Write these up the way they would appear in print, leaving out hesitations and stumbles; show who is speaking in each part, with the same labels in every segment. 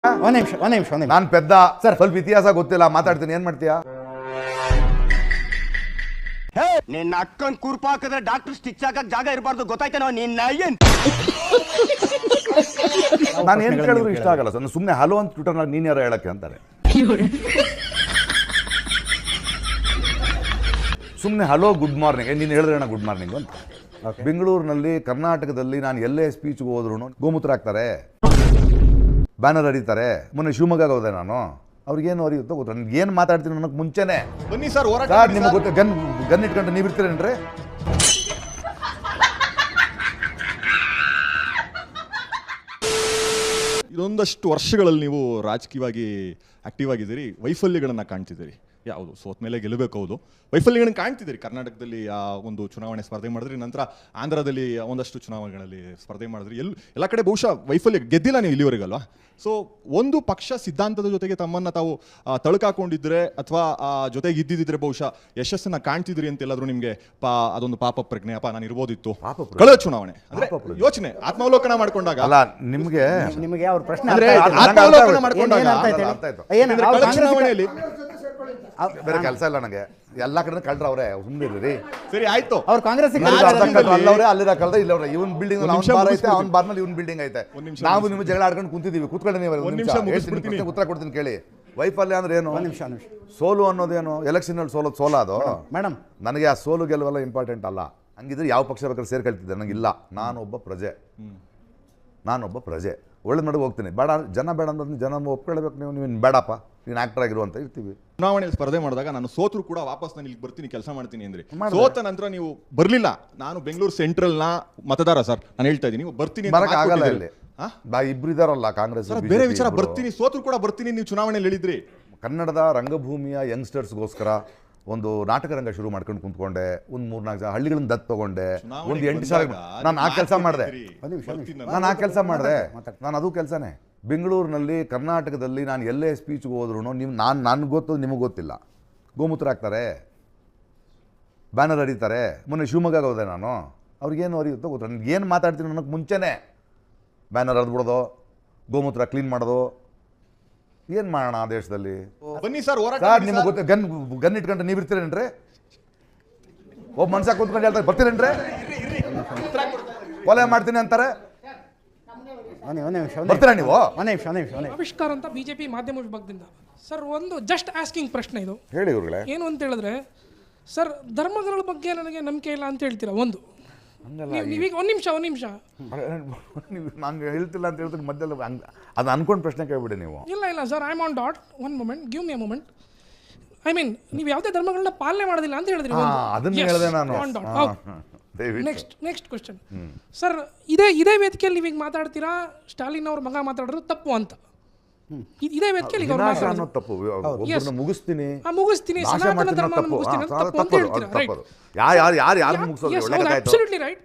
Speaker 1: ಒಂದ್ ನಿಮಿಷ
Speaker 2: ನಾನು ಪೆದ್ದ ಸರ್, ಸ್ವಲ್ಪ ಇತಿಹಾಸ ಗೊತ್ತಿಲ್ಲ, ಮಾತಾಡ್ತೀನಿ. ಏನ್ ಮಾಡ್ತೀಯಾ?
Speaker 3: ನಿನ್ನ ಅಕ್ಕನ್ ಕುರ್ಪ ಹಾಕಿದ್ರೆ ಡಾಕ್ಟರ್ ಸ್ಟಿಚ್ ಹಾಕಕ್ ಜಾಗ ಇರಬಾರ್ದು, ಗೊತ್ತಾಯ್ತೇನೋ ನಿನ್ನ ಏನ್?
Speaker 2: ನಾನು ಏನ್ ಕೇಳಿದ್ರು ಇಷ್ಟ ಆಗಲ್ಲ ಸರ್. ಸುಮ್ಮನೆ ಹಲೋ ಅಂತ ಟ್ವಿಟರ್ನಾಗ ನೀನ್ ಯಾರು ಹೇಳಕ್ಕೆ ಅಂತಾರೆ. ಸುಮ್ಮನೆ ಹಲೋ ಗುಡ್ ಮಾರ್ನಿಂಗ್, ನೀನು ಹೇಳಿದ್ರೆ ಗುಡ್ ಮಾರ್ನಿಂಗ್ ಅಂತ. ಬೆಂಗಳೂರಿನಲ್ಲಿ, ಕರ್ನಾಟಕದಲ್ಲಿ ನಾನು ಎಲ್ಲೇ ಸ್ಪೀಚ್ಗೆ ಹೋದ್ರು ಗೋಮೂತ್ರ ಹಾಕ್ತಾರೆ, ಬ್ಯಾನರ್ ಹರಿತಾರೆ. ಮೊನ್ನೆ ಶಿವಮೊಗ್ಗ ಹೋದೆ ನಾನು, ಅವ್ರಿಗೇನು ಅರಿಯುತ್ತೋ ಗೊತ್ತ. ನನಗೆ ಏನು ಮಾತಾಡ್ತೀನಿ ಅನ್ನೋಕೆ ಮುಂಚೆನೆ
Speaker 4: ಬನ್ನಿ ಸರ್,
Speaker 2: ಸರ್ ನಿಮ್ಗೆ ಗೊತ್ತ, ಗನ್ ಇಟ್ಕೊಂಡು ನೀವು ಇರ್ತೀರೇನ್ರಿ?
Speaker 4: ಇದೊಂದಷ್ಟು ವರ್ಷಗಳಲ್ಲಿ ನೀವು ರಾಜಕೀಯವಾಗಿ ಆಕ್ಟಿವ್ ಆಗಿದ್ದೀರಿ, ವೈಫಲ್ಯಗಳನ್ನು ಕಾಣ್ತಿದ್ದೀರಿ. ಯಾವುದು ಸೋತ್ ಮೇಲೆ ಗೆಲ್ಲಬೇಕು, ಹೌದು, ವೈಫಲ್ಯಗಳನ್ನು ಕಾಣ್ತಿದ್ದೀರಿ. ಕರ್ನಾಟಕದಲ್ಲಿ ಒಂದು ಚುನಾವಣೆ ಸ್ಪರ್ಧೆ ಮಾಡಿದ್ರಿ, ನಂತರ ಆಂಧ್ರದಲ್ಲಿ ಒಂದಷ್ಟು ಚುನಾವಣೆಗಳಲ್ಲಿ ಸ್ಪರ್ಧೆ ಮಾಡಿದ್ರಿ. ಎಲ್ಲ ಕಡೆ ಬಹುಶಃ ವೈಫಲ್ಯ, ಗೆದ್ದಿಲ್ಲ ನೀವು ಇಲ್ಲಿವರೆಗಲ್ವಾ? ಸೊ ಒಂದು ಪಕ್ಷ ಸಿದ್ಧಾಂತದ ಜೊತೆಗೆ ತಮ್ಮನ್ನು ತಾವು ತಳುಕಾಕೊಂಡಿದ್ರೆ ಅಥವಾ ಜೊತೆಗೆ ಇದ್ದಿದ್ದರೆ ಬಹುಶಃ ಯಶಸ್ಸನ್ನು ಕಾಣ್ತಿದ್ರಿ ಅಂತ ಎಲ್ಲಾದರೂ ನಿಮಗೆ ಅದೊಂದು ಪಾಪ ಪ್ರಜ್ಞೆ, ಅಪ್ಪ ನಾನು ಇರ್ಬೋದಿತ್ತು ಕಳೆದ ಚುನಾವಣೆ ಅಂದ್ರೆ ಯೋಚನೆ, ಆತ್ಮಾವಲೋಕನ ಮಾಡ್ಕೊಂಡಾಗ
Speaker 2: ಅಲ್ಲ, ನಿಮಗೆ
Speaker 1: ಅವ್ರ ಪ್ರಶ್ನೆ
Speaker 4: ಆತ್ಮಾವಲೋಕನ ಮಾಡ್ಕೊಂಡಾಗ ಕಳೆದ ಚುನಾವಣೆಯಲ್ಲಿ
Speaker 2: ಬೇರೆ ಕೆಲಸ ಇಲ್ಲ ನನಗೆ, ಎಲ್ಲಾ ಕಡೆ ಕಳ್ರ ಅವ್ರೆ, ಸುಮ್ಮನಿರ್ರಿ.
Speaker 4: ಸರಿ ಆಯ್ತು,
Speaker 1: ಅವ್ರು ಕಾಂಗ್ರೆಸ್
Speaker 2: ಅಲ್ಲವ್ರೆ, ಅಲ್ಲಿರ ಕಳ್ದ ಇಲ್ಲವ್ರೆ. ಇವನ್ ಬಿಲ್ಡಿಂಗ್ ಬಾರ್ ಐತೆ, ಅವ್ನ ಬಾರ್ನಲ್ಲಿ ಇವನ್ ಬಿಲ್ಡಿಂಗ್ ಐತೆ. ನಾವು ನಿಮ್ಮ ಜಗಳ ಆಡ್ಕೊಂಡು ಕುಂತಿದೀವಿ, ಕೂತ್ಕೊಳ್ಳಿ. ನೀವು ಉತ್ತರ ಕೊಡ್ತೀನಿ ಕೇಳಿ. ವೈಫಲ್ಯ ಅಂದ್ರೆ ಏನು? ಸೋಲು ಅನ್ನೋದೇನು? ಎಲೆಕ್ಷನ್ ಅಲ್ಲಿ ಸೋಲ ಅದು
Speaker 1: ಮೇಡಮ್.
Speaker 2: ನನಗೆ ಆ ಸೋಲು ಗೆಲುವೆಲ್ಲ ಇಂಪಾರ್ಟೆಂಟ್ ಅಲ್ಲ. ಹಂಗಿದ್ರೆ ಯಾವ ಪಕ್ಷ ಬೇಕಾದ್ರೆ ಸೇರ್ಕೊಳ್ತಿದ್ದೆ, ನನಗಿಲ್ಲ. ನಾನೊಬ್ಬ ಪ್ರಜೆ, ಒಳ್ಳೆ ನಡುವೆ ಹೋಗ್ತೀನಿ. ಬೇಡ ಜನ ಬೇಡ ಅಂದ್ರೆ ಜನ ಒಪ್ಕೊಳ್ಬೇಕು. ನೀನು ಬೇಡಪ್ಪ, ನೀನು ಆಕ್ಟರ್ ಆಗಿರು ಅಂತ ಇರ್ತೀವಿ.
Speaker 4: ಚುನಾವಣೆಯಲ್ಲಿ ಸ್ಪರ್ಧೆ ಮಾಡಿದಾಗ ನಾನು ಸೋತ್ರು ಕೂಡ ವಾಪಸ್ ನಾನು ಇಲ್ಲಿಗೆ ಬರ್ತೀನಿ, ಕೆಲಸ ಮಾಡ್ತೀನಿ ಅಂದ್ರೆ, ಸೋತ ನಂತರ ನೀವು ಬರ್ಲಿಲ್ಲ. ನಾನು ಬೆಂಗಳೂರು ಸೆಂಟ್ರಲ್ ನ ಮತದಾರ ಸರ್, ನಾನು ಹೇಳ್ತಾ ಇದ್ದೀನಿ, ನೀವು ಬರ್ತೀನಿ
Speaker 2: ಆಗಲ್ಲ. ಇಲ್ಲಿ ಇಬ್ರು ಇದಾರಲ್ಲ ಕಾಂಗ್ರೆಸ್,
Speaker 4: ಬೇರೆ ವಿಚಾರ. ಬರ್ತೀನಿ, ಸೋತ್ರು ಕೂಡ ಬರ್ತೀನಿ ನೀವು ಚುನಾವಣೆಯಲ್ಲಿ ಹೇಳಿದ್ರಿ.
Speaker 2: ಕನ್ನಡದ ರಂಗಭೂಮಿಯ ಯಂಗ್ಸ್ಟರ್ಸ್ಗೋಸ್ಕರ ಒಂದು ನಾಟಕ ರಂಗ ಶುರು ಮಾಡ್ಕೊಂಡು ಕುಂತ್ಕೊಂಡೆ. ಒಂದು 3-4 ಹಳ್ಳಿಗಳನ್ನ ದತ್ತು ತಗೊಂಡೆ. ಒಂದು 8 ಸಾವಿರ ನಾನು ಆ ಕೆಲಸ ಮಾಡಿದೆ. ನಾನು ಅದು ಕೆಲಸನೇ. ಬೆಂಗಳೂರಿನಲ್ಲಿ, ಕರ್ನಾಟಕದಲ್ಲಿ ನಾನು ಎಲ್ಲೇ ಸ್ಪೀಚ್ಗೆ ಹೋದ್ರು ನನಗೆ ಗೊತ್ತು, ನಿಮಗೆ ಗೊತ್ತಿಲ್ಲ. ಗೋಮೂತ್ರ ಹಾಕ್ತಾರೆ, ಬ್ಯಾನರ್ ಹರಿತಾರೆ. ಮೊನ್ನೆ ಶಿವಮೊಗ್ಗ ಹೋದೆ ನಾನು, ಅವ್ರಿಗೇನು ಅರಿಯುತ್ತೋ ಗೊತ್ತ. ನನಗೆ ಏನು ಮಾತಾಡ್ತೀನಿ ಅನ್ನೋಕೆ ಮುಂಚೆನೆ ಬ್ಯಾನರ್ ಹರಿದ್ಬಿಡೋದು, ಗೋಮೂತ್ರ ಕ್ಲೀನ್ ಮಾಡೋದು. ಏನು ಮಾಡೋಣ ಆ ದೇಶದಲ್ಲಿ?
Speaker 4: ಬನ್ನಿ ಸರ್,
Speaker 2: ನಿಮ್ಗೆ ಗೊತ್ತ, ಗನ್ ಇಟ್ಕೊಂಡು ನೀವು ಇರ್ತೀರೇನ್ರಿ? ಒಬ್ಬ ಮನುಷ್ಯ ಕೂತ್ಕೊಂಡು ಹೇಳ್ತಾರೆ ಬರ್ತೀರೇನ್ರಿ? ಕೊಲೆ ಮಾಡ್ತೀನಿ ಅಂತಾರೆ, ಬರ್ತೀರಾ ನೀವು?
Speaker 5: ಆವಿಷ್ಕಾರ ಅಂತ ಬಿಜೆಪಿ ಮಾಧ್ಯಮ ವಿಭಾಗದಿಂದ ಸರ್ ಒಂದು ಜಸ್ಟ್ ಆಸ್ಕಿಂಗ್ ಪ್ರಶ್ನೆ ಇದು.
Speaker 2: ಹೇಳಿ ಇವ್ರುಗಳೇ.
Speaker 5: ಏನು ಅಂತ ಹೇಳಿದ್ರೆ ಸರ್, ಧರ್ಮಗಳ ಬಗ್ಗೆ ನನಗೆ ನಂಬಿಕೆ ಇಲ್ಲ ಅಂತ ಹೇಳ್ತೀರಾ. ಒಂದು ನೀವೀಗ ಒಂದ್ ನಿಮಿಷ
Speaker 2: ನಾನು ಹೇಳ್ತಿಲ್ಲ ಅಂತ ಹೇಳ್ತೀನಿ ಮಧ್ಯದಲ್ಲಿ ಅದು ಅನ್ಕೊಂಡು ಪ್ರಶ್ನೆ ಕೇಳ್ಬಿಡಿ ನೀವು.
Speaker 5: ಇಲ್ಲ sir, I am on dot. One moment, give me a moment. I mean, ನೀವು ಯಾವುದೇ ಧರ್ಮಗಳನ್ನ ಪಾಲನೆ ಮಾಡೋದಿಲ್ಲ ಅಂತ ಹೇಳಿದ್ರಿ.
Speaker 2: ಅದನ್ನ ಹೇಳಿದೆ ನಾನು.
Speaker 5: ನೆಕ್ಸ್ಟ್ ಕ್ವಶನ್ ಸರ್, ಇದೇ ವೇದಿಕೆಯಲ್ಲಿ ನೀವೀಗ ಮಾತಾಡ್ತೀರಾ, ಸ್ಟಾಲಿನ್ ಅವ್ರ ಮಗ ಮಾತಾಡಿದ್ರು ತಪ್ಪು ಅಂತ. ಇದೇ ವೇದಿಕೆಯಲ್ಲಿ
Speaker 2: ತಪ್ಪು ಮುಗಿಸ್ತೀನಿ,
Speaker 5: ಸನಾತನ ಧರ್ಮ ಮುಗಿಸ್ತೀನಿ ಅಂತ ತಪ್ಪು ಅಂತ ಹೇಳ್ತೀರಾ, ರೈಟ್? Absolutely right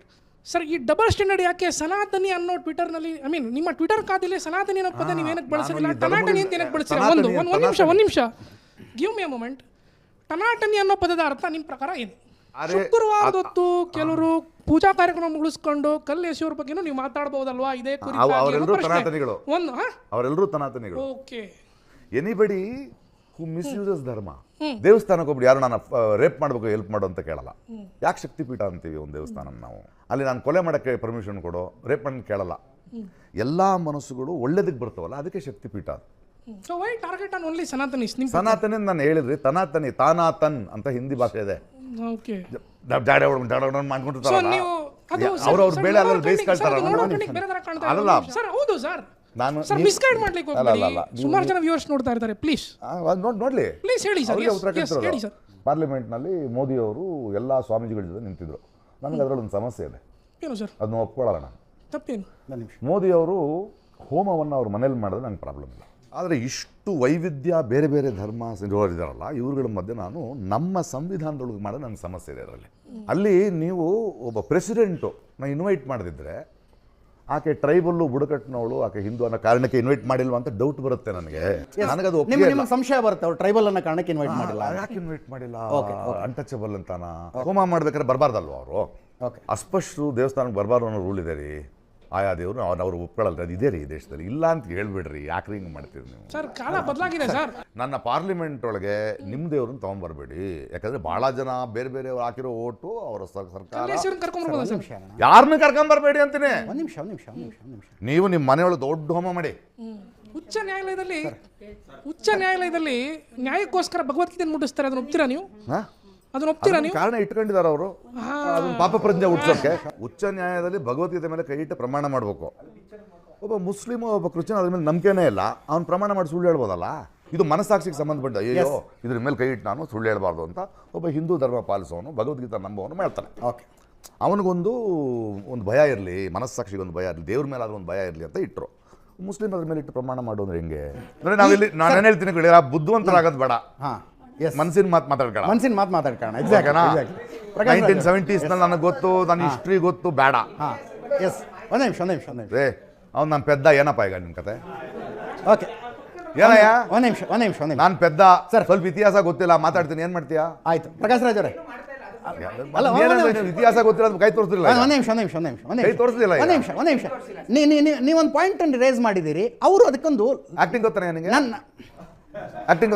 Speaker 5: sir. ಈ ಡಬಲ್ ಸ್ಟ್ಯಾಂಡರ್ಡ್ ಯಾಕೆ? ಸನಾತನಿ ಅನ್ನೋ ಟ್ವಿಟರ್ನಲ್ಲಿ, ಐ ಮೀನ್ ನಿಮ್ಮ ಟ್ವಿಟರ್ ಖಾತೆಯಲ್ಲಿ ಸನಾತನಿ ಅನ್ನೋ ಪದ ನೀವೇನಕ್ಕೆ ಬಳಸಿಲ್ಲ, ಟನಾಟನಿ ಅಂತ ಏನಕ್ಕೆ ಬಳಸಿಲ್ಲ? ಒಂದ್ ನಿಮಿಷ, ಗಿವ್ ಮಿ ಅ ಮೊಮೆಂಟ್. ಟನಾಟನಿ ಅನ್ನೋ ಪದದ ಅರ್ಥ ನಿಮ್ಮ ಪ್ರಕಾರ ಏನು? ಶುಕ್ರವಾರದೊತ್ತು ಕೆಲವರು ಪೂಜಾ ಕಾರ್ಯಕ್ರಮ ಮುಗಿಸ್ಕೊಂಡು ಕಲ್ಲು ಎಸೆಯೋರ ಬಗ್ಗೆನೂ ನೀವು ಮಾತಾಡಬಹುದಲ್ವಾ? ಇದೇ
Speaker 2: ಅವರೆಲ್ಲರೂ ತನಾತನಿಗಳು.
Speaker 5: ಓಕೆ,
Speaker 2: ಎನಿಬಡಿ ಹೂ ಮಿಸ್ಯೂಸಸ್ ಧರ್ಮ. ದೇವಸ್ಥಾನಕ್ಕೆ ಒಬ್ರು ಯಾರು ನಾನು ರೇಪ್ ಮಾಡಬೇಕು, ಹೆಲ್ಪ್ ಮಾಡು ಅಂತ ಕೇಳಲ್ಲ. ಯಾಕೆ ಶಕ್ತಿಪೀಠ ಅಂತೀವಿ ಒಂದು ದೇವಸ್ಥಾನ ನಾವು? ಅಲ್ಲಿ ನಾನು ಕೊಲೆ ಮಾಡೋಕ್ಕೆ ಪರ್ಮಿಷನ್ ಕೊಡು, ರೇಪ್ ಮಾಡಿ ಕೇಳಲ್ಲ. ಎಲ್ಲ ಮನಸ್ಸುಗಳು ಒಳ್ಳೇದಕ್ಕೆ ಬರ್ತಾವಲ್ಲ, ಅದಕ್ಕೆ ಶಕ್ತಿಪೀಠ. ಸನಾತನಿ ನಾನು ಹೇಳಿದ್ರಿ, ತನಾತನಿ, ತಾನಾತನ್ ಅಂತ ಹಿಂದಿ ಭಾಷೆ ಇದೆ. ಮಾಡ್ಕೊಂಡಿರ್ತಾರಲ್ಲ ಅವ್ರ ಬೇಳೆ ಅಲ್ಲ ಬೇಯಿಸ್ಕೊಳ್ತಾರಲ್ಲ. ನಾನು
Speaker 5: ಸುಮಾರು ಜನ ವ್ಯೂವರ್ಸ್ ನೋಡ್ತಾ ಇರ್ತಾರೆ, ಪ್ಲೀಸ್
Speaker 2: ನೋಡ್ಲಿ,
Speaker 5: ಪ್ಲೀಸ್ ಹೇಳಿ ಸರ್.
Speaker 2: ಪಾರ್ಲಿಮೆಂಟ್ ನಲ್ಲಿ ಮೋದಿ ಅವರು ಎಲ್ಲಾ ಸ್ವಾಮೀಜಿಗಳ ಜೊತೆ ನಿಂತಿದ್ರು. ನನಗೆ ಅದರಲ್ಲಿ ಒಂದು ಸಮಸ್ಯೆ ಇದೆ,
Speaker 5: ಏನು ಸರ್?
Speaker 2: ಅದನ್ನ ಒಪ್ಕೊಳ್ಳೋಣ.
Speaker 5: ತಪ್ಪೇನು?
Speaker 2: ಮೋದಿ ಅವರು ಹೋಮವನ್ನು ಅವ್ರ ಮನೇಲಿ ಮಾಡಿದ್ರೆ ನಂಗೆ ಪ್ರಾಬ್ಲಮ್ ಇಲ್ಲ. ಆದರೆ ಇಷ್ಟು ವೈವಿಧ್ಯ, ಬೇರೆ ಬೇರೆ ಧರ್ಮ ಇದ್ದಾರಲ್ಲ, ಇವ್ರುಗಳ ಮಧ್ಯೆ ನಾನು ನಮ್ಮ ಸಂವಿಧಾನದೊಳಗೆ ಮಾಡೋದು ನನಗೆ ಸಮಸ್ಯೆ ಇದೆ. ಅದರಲ್ಲಿ ಅಲ್ಲಿ ನೀವು ಒಬ್ಬ ಪ್ರೆಸಿಡೆಂಟು ನಾನು ಇನ್ವೈಟ್ ಮಾಡದಿದ್ರೆ, ಆಕೆ ಟ್ರೈಬಲ್ಲು, ಬುಡಕಟ್ಟಿನವಳು, ಆಕೆ ಹಿಂದೂ ಅನ್ನೋ ಕಾರಣಕ್ಕೆ ಇನ್ವೈಟ್ ಮಾಡಿಲ್ವ ಅಂತ ಡೌಟ್ ಬರುತ್ತೆ ನನಗೆ. ನನಗದು
Speaker 1: ಸಂಶಯ ಬರುತ್ತೆ, ಅವ್ರು ಟ್ರೈಬಲ್ ಅನ್ನೋ ಕಾರಣಕ್ಕೆ ಇನ್ವೈಟ್ ಮಾಡಿಲ್ಲ.
Speaker 2: ಯಾಕೆ ಇನ್ವೈಟ್ ಮಾಡಿಲ್ಲ? ಅನ್ಟಚಬಲ್ ಅಂತಾನ? ಹೋಮ ಮಾಡ್ಬೇಕಾದ್ರೆ ಬರಬಾರ್ದಲ್ವ ಅವರು? ಅಸ್ಪೃಶ್ಯರು ದೇವಸ್ಥಾನಕ್ಕೆ ಬರಬಾರ್ದು ಅನ್ನೋ ರೂಲ್ ಇದೆ ರೀ. ಆಯಾ ದೇವರು ಅವ್ರು ಒಪ್ಕೊಳ್ಳಲ್ಲ, ಅದು ಇದೇ ರೀ ಈ ದೇಶದಲ್ಲಿ. ಇಲ್ಲ ಅಂತ ಹೇಳ್ಬಿಡ್ರಿ, ಯಾಕ್ರಿ ಹಿಂಗೆ ಮಾಡ್ತೀರಿ ನೀವು?
Speaker 5: ಸರ್ ಕಾಲ ಬದಲಾಗಿದೆ ಸರ್.
Speaker 2: ನನ್ನ ಪಾರ್ಲಿಮೆಂಟ್ ಒಳಗೆ ನಿಮ್ಮ ದೇವ್ರನ್ನ ತೊಗೊಂಬರ್ಬೇಡಿ, ಯಾಕಂದ್ರೆ ಭಾಳ ಜನ ಬೇರೆ ಬೇರೆ ಹಾಕಿರೋ ಓಟು ಅವರ ಸರ್ಕಾರ
Speaker 5: ಹೆಸರನ್ನ ಕರ್ಕೊಂಡ್ಬರ್ಬೋದಾ ಸರ್?
Speaker 2: ಯಾರನ್ನೂ ಕರ್ಕೊಂಬರ್ಬೇಡಿ ಅಂತೀನಿ.
Speaker 1: ಒಂದು ನಿಮಿಷ
Speaker 2: ನೀವು ನಿಮ್ಮ ಮನೆಯೊಳಗೆ ದೊಡ್ಡ ಹೋಮ ಮಾಡಿ.
Speaker 5: ಉಚ್ಚ ನ್ಯಾಯಾಲಯದಲ್ಲಿ ನ್ಯಾಯಕ್ಕೋಸ್ಕರ ಭಗವದ್ಗೀತೆ ಮುಟ್ಟಿಸ್ತಾರೆ, ಅದನ್ನ ಒಪ್ತೀರಾ ನೀವು? ಅದನ್ನ ಒಪ್ತೀರಾ ನೀವು?
Speaker 2: ಕಾರಣ ಇಟ್ಕೊಂಡಿದ್ದಾರೆ ಅವರು, ಅದನ್ನ ಪಾಪ ಪ್ರಜ್ಞೆ ಹುಟ್ಟಿಸೋಕೆ. ಉಚ್ಚ ನ್ಯಾಯಾಲಯದಲ್ಲಿ ಭಗವದ್ಗೀತೆ ಮೇಲೆ ಕೈ ಇಟ್ಟು ಪ್ರಮಾಣ ಮಾಡಬೇಕು. ಒಬ್ಬ ಮುಸ್ಲಿಮ್ ಒಬ್ಬ ಕ್ರಿಶ್ಚಿಯನ್ ಅದ್ರ ಮೇಲೆ ನಂಬಿಕೆನೇ ಇಲ್ಲ, ಅವ್ನು ಪ್ರಮಾಣ ಮಾಡಿ ಸುಳ್ಳು ಹೇಳ್ಬೋದಲ್ಲ? ಇದು ಮನಸ್ಸಾಕ್ಷಿಗೆ ಸಂಬಂಧಪಟ್ಟ, ಅಯ್ಯೋ ಇದ್ರ ಮೇಲೆ ಕೈ ಇಟ್ಟು ನಾನು ಸುಳ್ಳು ಹೇಳ್ಬಾರ್ದು ಅಂತ ಒಬ್ಬ ಹಿಂದೂ ಧರ್ಮ ಪಾಲಿಸೋನು ಭಗವದ್ಗೀತೆ ನಂಬೋನು ಮಾಡ್ತಾನೆ.
Speaker 1: ಓಕೆ,
Speaker 2: ಅವನಿಗೊಂದು ಭಯ ಇರಲಿ, ಮನಸ್ಸಾಕ್ಷಿಗೆ ಒಂದು ಭಯ ಇರಲಿ, ದೇವ್ರ ಮೇಲೆ ಆದ್ರೂ ಒಂದು ಭಯ ಇರಲಿ ಅಂತ ಇಟ್ಟರು. ಮುಸ್ಲಿಮ್ ಅದ್ರ ಮೇಲೆ ಇಟ್ಟು ಪ್ರಮಾಣ ಮಾಡೋದ್ರೆ ಹೆಂಗೆ? ಅಂದರೆ ನಾವಿಲ್ಲಿ ನಾನು ಹೇಳ್ತೀನಿ ಕೇಳಿರ, ಬುದ್ಧಿವಂತರಾಗೋದು ಬೇಡ,
Speaker 1: ಹಾಂ, ಎಸ್,
Speaker 2: ಮನಸ್ಸಿನ ಮಾತು ಮಾತಾಡ್ಕೊಳ್ಳ.
Speaker 1: 1970s
Speaker 2: ನಲ್ಲಿ ನನಗೆ ಗೊತ್ತು, ನನ್ನ ಹಿಸ್ಟ್ರಿ ಗೊತ್ತು, ಬೇಡ.
Speaker 1: ಹಾಂ, ಎಸ್, ಒಂದು ನಿಮಿಷ
Speaker 2: ರೇ ಅವ್ನು ನನ್ನ ಪೆದ್ದ, ಏನಪ್ಪ ಈಗ ನಿಮ್ಮ ಕತೆ?
Speaker 1: ಓಕೆ,
Speaker 2: ಏನಯ್ಯ?
Speaker 1: ಒಂದು ನಿಮಿಷ
Speaker 2: ನಾನು ಪೆದ್ದ ಸರ್, ಸ್ವಲ್ಪ ಇತಿಹಾಸ ಗೊತ್ತಿಲ್ಲ, ಮಾತಾಡ್ತೀನಿ, ಏನು ಮಾಡ್ತೀಯಾ?
Speaker 1: ಆಯ್ತು ಪ್ರಕಾಶ್ ರಾಜ್ ಅವರೇ,
Speaker 2: ಇತಿಹಾಸ ಗೊತ್ತಿಲ್ಲ, ಕೈ ತೋರಿಸ್ತಿಲ್ಲ.
Speaker 1: ಒಂದು ನಿಮಿಷ
Speaker 2: ಕೈ ತೋರಿಸ್ತಿಲ್ಲ.
Speaker 1: ಒಂದು ನಿಮಿಷ ನೀವೊಂದು ಪಾಯಿಂಟ್ ಅನ್ನು ರೇಸ್ ಮಾಡಿದ್ದೀರಿ, ಅವರು ಅದಕ್ಕೊಂದು
Speaker 2: ಆಕ್ಟಿಂಗ್ ಗೊತ್ತಾನೆ ನನಗೆ,
Speaker 1: ನನ್ನ
Speaker 2: ಆಕ್ಟಿಂಗ್